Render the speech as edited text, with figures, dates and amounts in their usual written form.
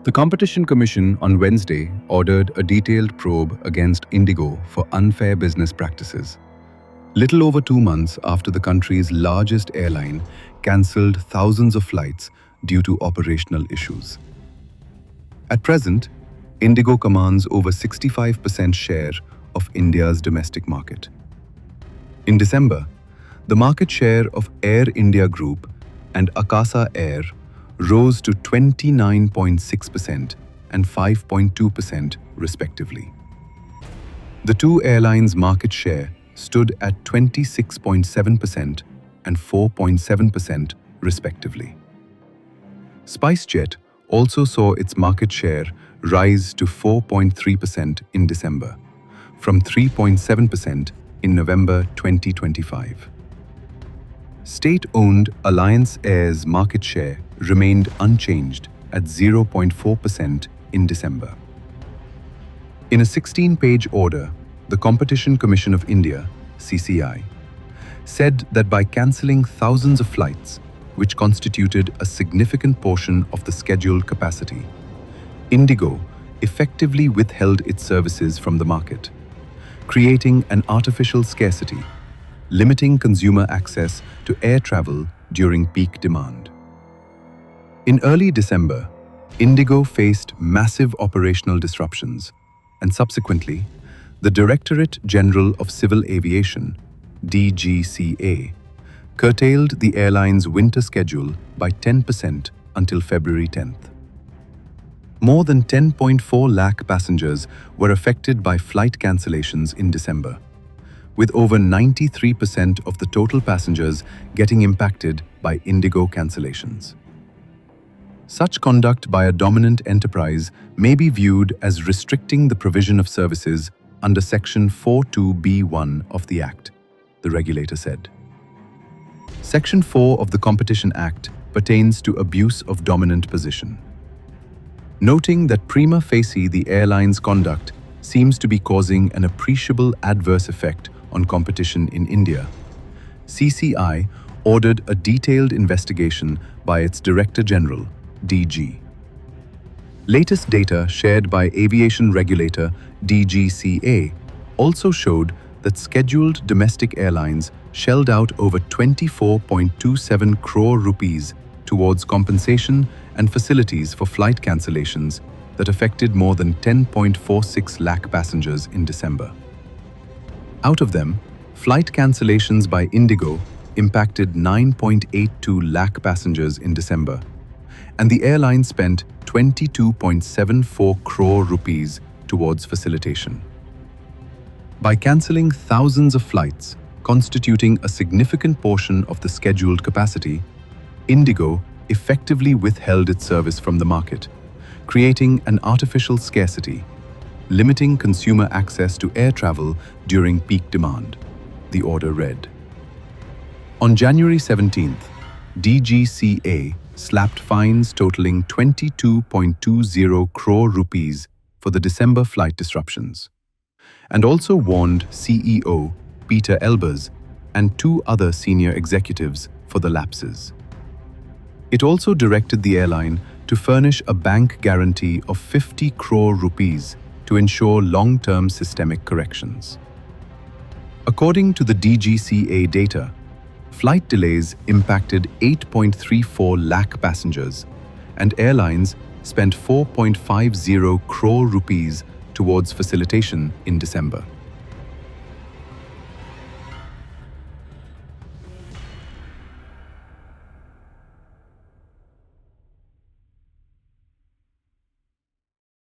The Competition Commission on Wednesday ordered a detailed probe against IndiGo for unfair business practices. Little over 2 months after the country's largest airline cancelled thousands of flights due to operational issues. At present, IndiGo commands over 65% share of India's domestic market. In December, the market share of Air India Group and Akasa Air rose to 29.6% and 5.2% respectively. The two airlines' market share stood at 26.7% and 4.7% respectively. SpiceJet also saw its market share rise to 4.3% in December, from 3.7% in November 2025. State-owned Alliance Air's market share remained unchanged at 0.4% in December. In a 16-page order, the Competition Commission of India, CCI, said that by cancelling thousands of flights, which constituted a significant portion of the scheduled capacity, IndiGo effectively withheld its services from the market, creating an artificial scarcity, limiting consumer access to air travel during peak demand. In early December, IndiGo faced massive operational disruptions, and subsequently, the Directorate General of Civil Aviation, DGCA, curtailed the airline's winter schedule by 10% until February 10th. More than 10.4 lakh passengers were affected by flight cancellations in December, with over 93% of the total passengers getting impacted by IndiGo cancellations. Such conduct by a dominant enterprise may be viewed as restricting the provision of services under Section 42B(1) of the Act, the regulator said. Section 4 of the Competition Act pertains to abuse of dominant position. Noting that prima facie the airline's conduct seems to be causing an appreciable adverse effect on competition in India, CCI ordered a detailed investigation by its Director General, DG. Latest data shared by aviation regulator DGCA also showed that scheduled domestic airlines shelled out over 24.27 crore rupees towards compensation and facilities for flight cancellations that affected more than 10.46 lakh passengers in December. Out of them, flight cancellations by IndiGo impacted 9.82 lakh passengers in December, and the airline spent 22.74 crore rupees towards facilitation. By cancelling thousands of flights, constituting a significant portion of the scheduled capacity, IndiGo effectively withheld its service from the market, creating an artificial scarcity, limiting consumer access to air travel during peak demand, the order read. On January 17th, DGCA slapped fines totaling 22.20 crore rupees for the December flight disruptions, and also warned CEO Peter Elbers and 2 other senior executives for the lapses. It also directed the airline to furnish a bank guarantee of 50 crore rupees to ensure long-term systemic corrections. According to the DGCA data, flight delays impacted 8.34 lakh passengers, and airlines spent 4.50 crore rupees towards facilitation in December.